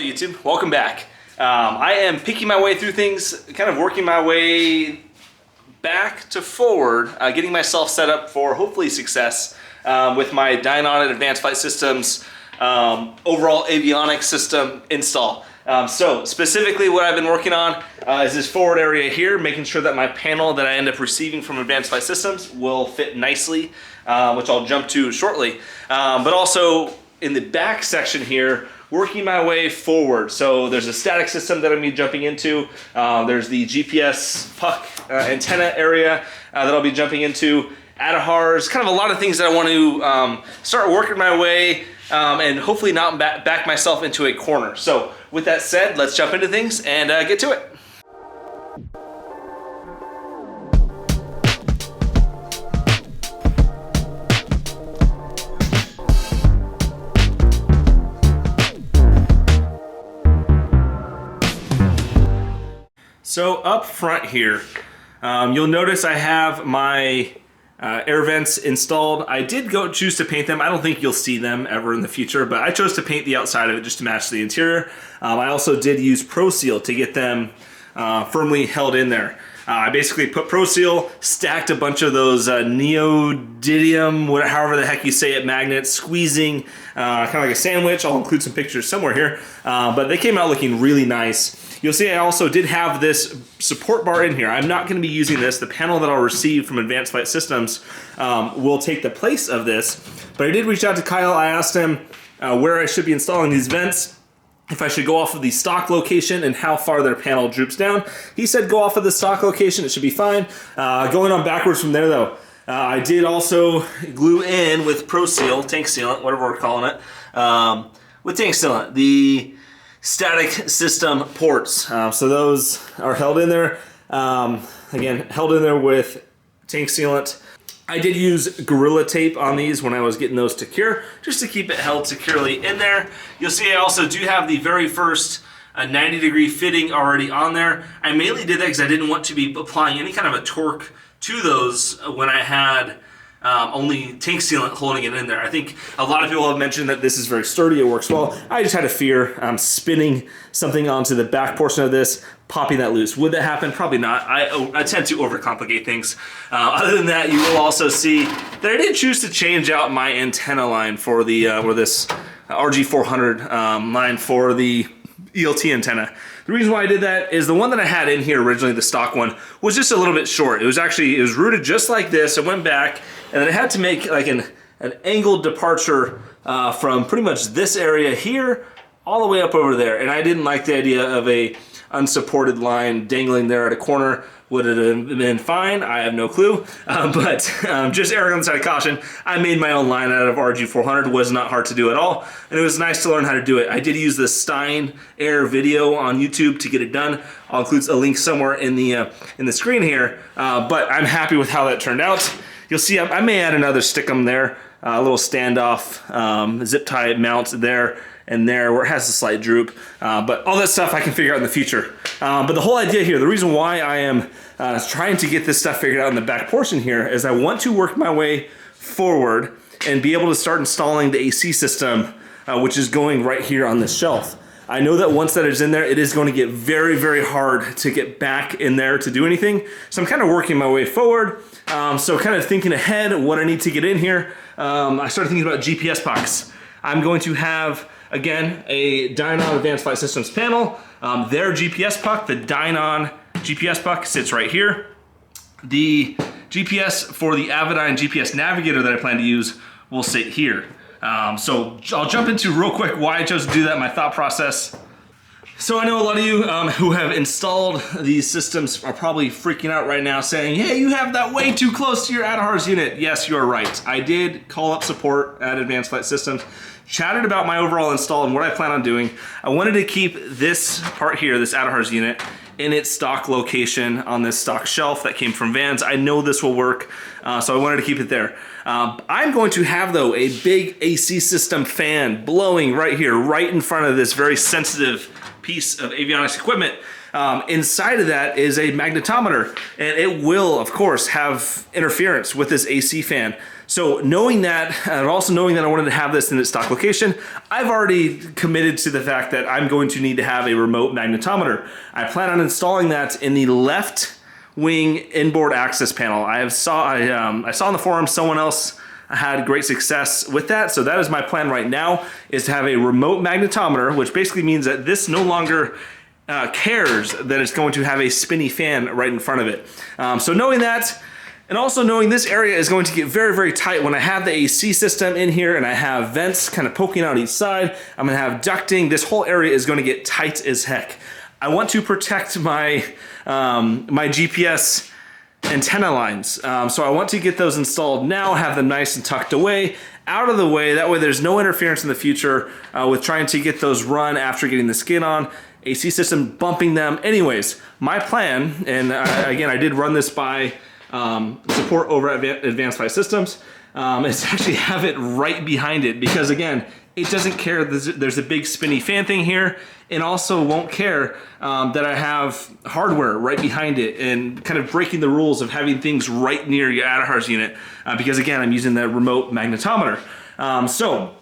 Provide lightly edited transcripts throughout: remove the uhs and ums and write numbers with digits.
Hello YouTube, welcome back. I am picking my way through things, kind of working my way back to forward, getting myself set up for hopefully success with my Dynon and Advanced Flight Systems overall avionics system install. So specifically what I've been working on is this forward area here, making sure that my panel that I end up receiving from Advanced Flight Systems will fit nicely, which I'll jump to shortly. But also in the back section here, working my way forward. So there's a static system that I'm going to be jumping into. There's the GPS puck antenna area that I'll be jumping into. ADAHRS, kind of a lot of things that I want to start working my way and hopefully not back myself into a corner. So with that said, let's jump into things and get to it. So up front here, you'll notice I have my air vents installed. I did choose to paint them. I don't think you'll see them ever in the future, but I chose to paint the outside of it just to match the interior. I also did use Pro Seal to get them firmly held in there. I basically put Pro Seal, stacked a bunch of those neodymium, however the heck you say it, magnets, squeezing, kind of like a sandwich. I'll include some pictures somewhere here, but they came out looking really nice. You'll see I also did have this support bar in here. I'm not going to be using this. The panel that I'll receive from Advanced Flight Systems will take the place of this, but I did reach out to Kyle. I asked him where I should be installing these vents, if I should go off of the stock location and how far their panel droops down. He said go off of the stock location, it should be fine. Going on backwards from there though, I did also glue in with Pro Seal, tank sealant, whatever we're calling it, with tank sealant, the static system ports. So those are held in there, again, held in there with tank sealant. I did use Gorilla Tape on these when I was getting those to cure, just to keep it held securely in there. You'll see I also do have the very first 90-degree fitting already on there. I mainly did that because I didn't want to be applying any kind of a torque to those when I had only tank sealant holding it in there. I think a lot of people have mentioned that this is very sturdy, it works well. I just had a fear spinning something onto the back portion of this, popping that loose. Would that happen? Probably not. I tend to overcomplicate things. Other than that, you will also see that I did choose to change out my antenna line for the this RG-400 line for the ELT antenna. The reason why I did that is the one that I had in here originally, the stock one, was just a little bit short. It was routed just like this. It went back, and then I had to make like an angled departure from pretty much this area here all the way up over there. And I didn't like the idea of a unsupported line dangling there at a corner. Would it have been fine? I have no clue. But just erring on the side of caution, I made my own line out of RG-400. It was not hard to do at all, and it was nice to learn how to do it. I did use the Stein Air video on YouTube to get it done. I'll include a link somewhere in the screen here, but I'm happy with how that turned out. You'll see I may add another stickum there, a little standoff zip tie mount there and there where it has a slight droop, but all that stuff I can figure out in the future. But the whole idea here, the reason why I am trying to get this stuff figured out in the back portion here is I want to work my way forward and be able to start installing the AC system, which is going right here on this shelf. I know that once that is in there, it is going to get very, very hard to get back in there to do anything. So I'm kind of working my way forward. So kind of thinking ahead what I need to get in here. I started thinking about GPS pucks. I'm going to have, again, a Dynon Advanced Flight Systems panel. Their GPS puck, the Dynon GPS puck, sits right here. The GPS for the Avionics GPS Navigator that I plan to use will sit here. So I'll jump into real quick why I chose to do that, my thought process. So I know a lot of you who have installed these systems are probably freaking out right now saying, hey, you have that way too close to your ADAHRS unit. Yes, you are right. I did call up support at Advanced Flight Systems, chatted about my overall install and what I plan on doing. I wanted to keep this part here, this ADAHRS unit, in its stock location on this stock shelf that came from Vans. I know this will work, so I wanted to keep it there. I'm going to have, though, a big AC system fan blowing right here, right in front of this very sensitive piece of avionics equipment. Inside of that is a magnetometer, and it will, of course, have interference with this AC fan. So knowing that, and also knowing that I wanted to have this in its stock location, I've already committed to the fact that I'm going to need to have a remote magnetometer. I plan on installing that in the left wing inboard access panel. I saw on the forum someone else had great success with that, so that is my plan right now, is to have a remote magnetometer, which basically means that this no longer cares that it's going to have a spinny fan right in front of it. So knowing that, and also knowing this area is going to get very, very tight when I have the AC system in here and I have vents kind of poking out each side, I'm gonna have ducting, this whole area is gonna get tight as heck. I want to protect my, my GPS antenna lines. So I want to get those installed now, have them nice and tucked away, out of the way. That way there's no interference in the future with trying to get those run after getting the skin on. AC system bumping them. Anyways, my plan, and again, I did run this by support over at Advanced Flight Systems, is actually have it right behind it, because again, it doesn't care there's a big spinny fan thing here, and also won't care that I have hardware right behind it, and kind of breaking the rules of having things right near your ADAHRS unit, because again, I'm using the remote magnetometer. So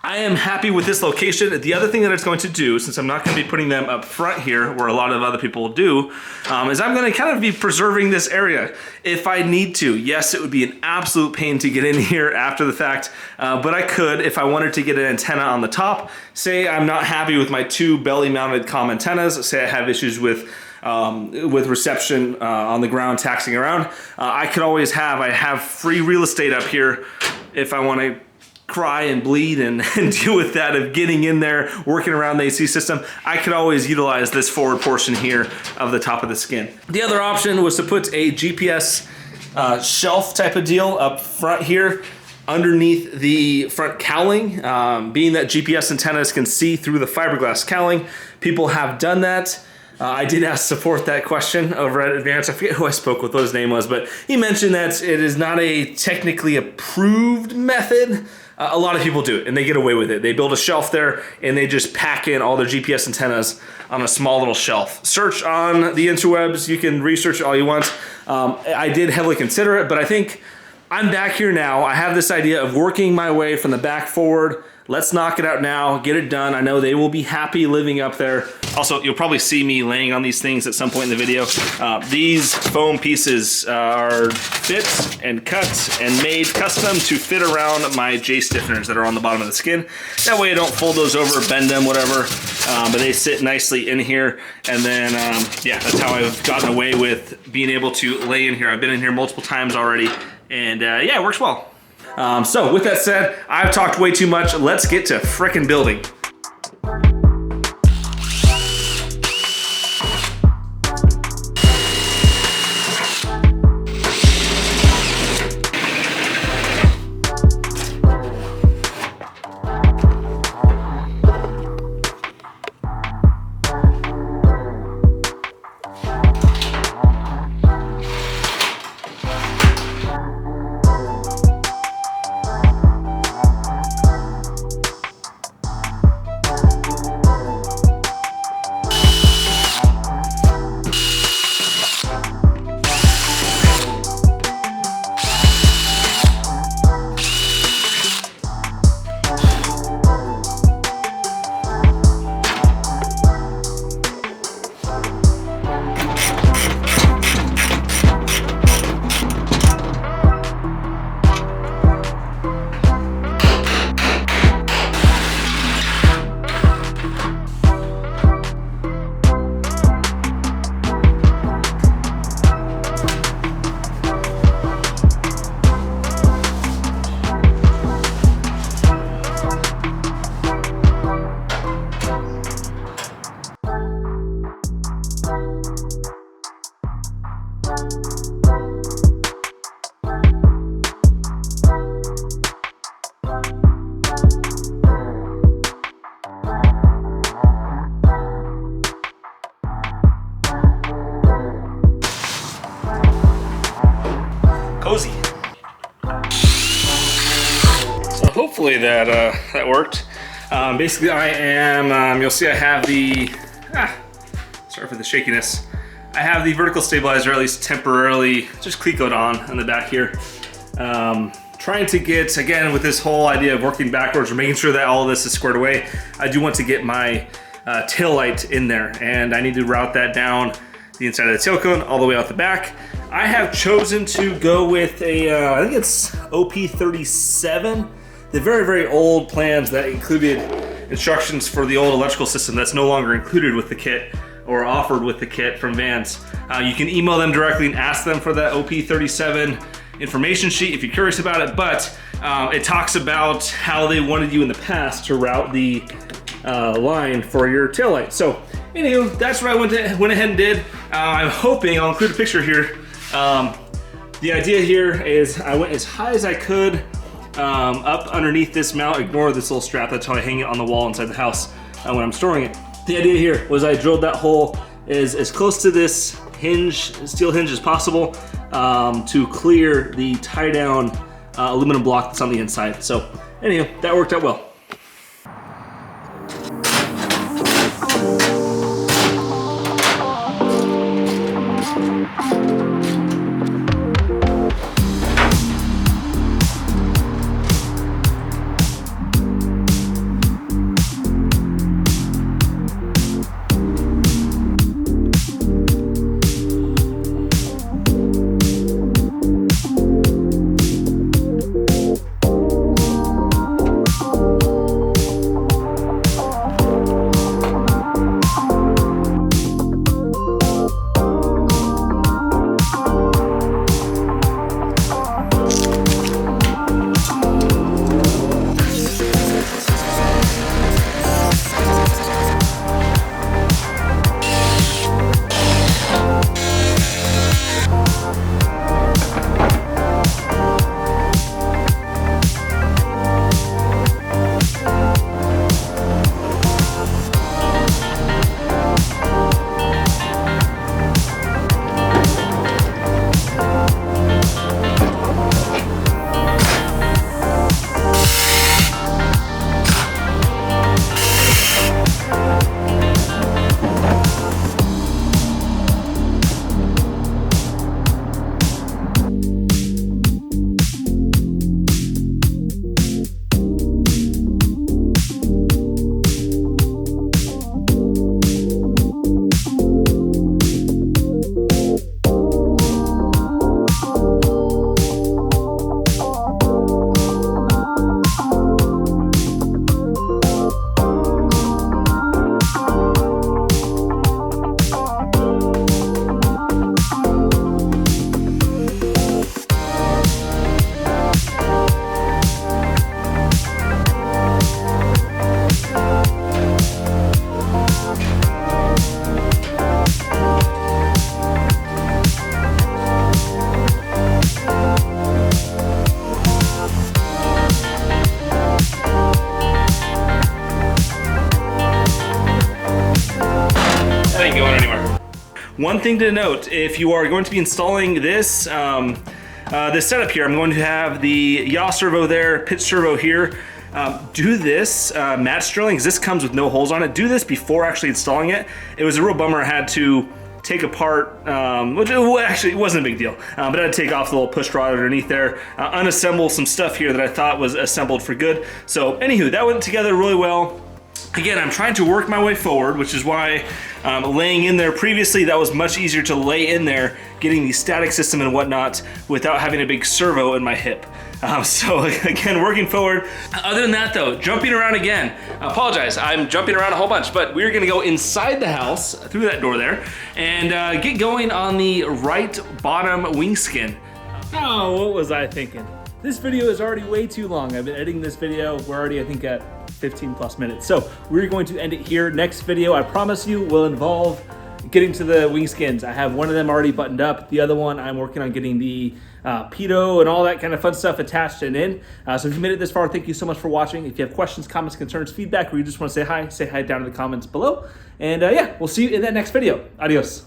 I am happy with this location. The other thing that it's going to do, since I'm not going to be putting them up front here where a lot of other people do, is I'm going to kind of be preserving this area if I need to. Yes, it would be an absolute pain to get in here after the fact, but I could if I wanted to get an antenna on the top. Say I'm not happy with my 2 belly-mounted comm antennas. Say I have issues with reception on the ground, taxiing around. I could always I have free real estate up here if I want to cry and bleed and deal with that of getting in there, working around the AC system. I could always utilize this forward portion here of the top of the skin. The other option was to put a GPS shelf type of deal up front here underneath the front cowling, being that GPS antennas can see through the fiberglass cowling. People have done that. I did ask support that question over at Advanced. I forget who I spoke with, what his name was, but he mentioned that it is not a technically approved method. A lot of people do it, and they get away with it. They build a shelf there, and they just pack in all their GPS antennas on a small little shelf. Search on the interwebs. You can research it all you want. I did heavily consider it, but I think I'm back here now. I have this idea of working my way from the back forward. Let's knock it out now, get it done. I know they will be happy living up there. Also, you'll probably see me laying on these things at some point in the video. These foam pieces are fit and cut and made custom to fit around my J stiffeners that are on the bottom of the skin. That way I don't fold those over, bend them, whatever, but they sit nicely in here. And then, yeah, that's how I've gotten away with being able to lay in here. I've been in here multiple times already, and yeah, it works well. So with that said, I've talked way too much. Let's get to frickin' building. Cozy. So hopefully that worked. Basically I am, you'll see I have the Sorry for the shakiness. I have the vertical stabilizer, at least temporarily, just clecoed on the back here. Trying to get, again, with this whole idea of working backwards or making sure that all of this is squared away, I do want to get my tail light in there, and I need to route that down the inside of the tail cone all the way out the back. I have chosen to go with a, I think it's OP37, the very, very old plans that included instructions for the old electrical system that's no longer included with the kit or offered with the kit from Vans. You can email them directly and ask them for that OP37 information sheet if you're curious about it, but it talks about how they wanted you in the past to route the line for your taillight. So anywho, that's what I went ahead and did. I'm hoping, I'll include a picture here. The idea here is I went as high as I could up underneath this mount. Ignore this little strap, that's how I hang it on the wall inside the house when I'm storing it. The idea here was I drilled that hole as close to this hinge, steel hinge as possible to clear the tie down aluminum block that's on the inside. So anyhow, that worked out well. One thing to note, if you are going to be installing this this setup here, I'm going to have the yaw servo there, pitch servo here. Do this match drilling, because this comes with no holes on it. Do this before actually installing it. It was a real bummer I had to take apart, which actually it wasn't a big deal, but I had to take off the little push rod underneath there, unassemble some stuff here that I thought was assembled for good. So anywho, that went together really well. Again, I'm trying to work my way forward, which is why laying in there previously, that was much easier to lay in there, getting the static system and whatnot without having a big servo in my hip. So again, working forward. Other than that though, jumping around again. I apologize, I'm jumping around a whole bunch, but we're gonna go inside the house through that door there and get going on the right bottom wing skin. Oh, what was I thinking? This video is already way too long. I've been editing this video. We're already, I think, at 15 plus minutes. So we're going to end it here. Next video, I promise you, will involve getting to the wing skins. I have one of them already buttoned up. The other one, I'm working on getting the pitot and all that kind of fun stuff attached and in. So if you made it this far, thank you so much for watching. If you have questions, comments, concerns, feedback, or you just want to say hi down in the comments below. And yeah, we'll see you in that next video. Adios.